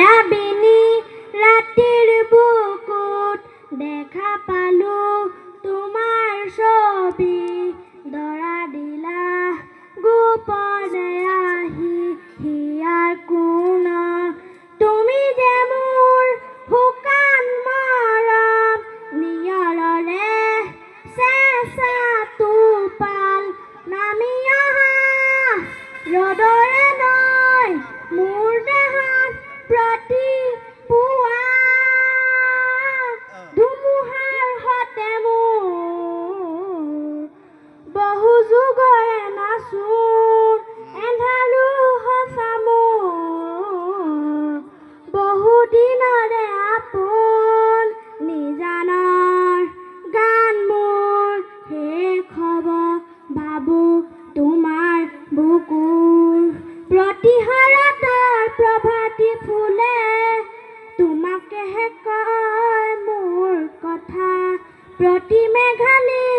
মায়াবিনী ৰাতিৰ বুকুত দেখা পালো তোমাৰ ছবি দৰা দিলা গোপনে আহি হিয়াৰ কোণত তুমি যে মোৰ শুকান মৰম নিয়ৰৰে চেঁচা টোপাল নামি অহা ৰ'দৰে নৈ মোৰ দেহত প্ৰতি পুৱা ধুমুহাৰ সতে মোৰ বহু যুগৰে নাচোন এন্ধাৰো সঁচা মোৰ বহু দিনৰে আপোন নিজানৰ গান মোৰ শেষ হ'ব ভাবো তোমাৰ বুকুৰ প্ৰতিহাৰতৰ প্ৰভাতী ফুলে তোমাকেহে কয় মোৰ কথা প্ৰতি মেঘালী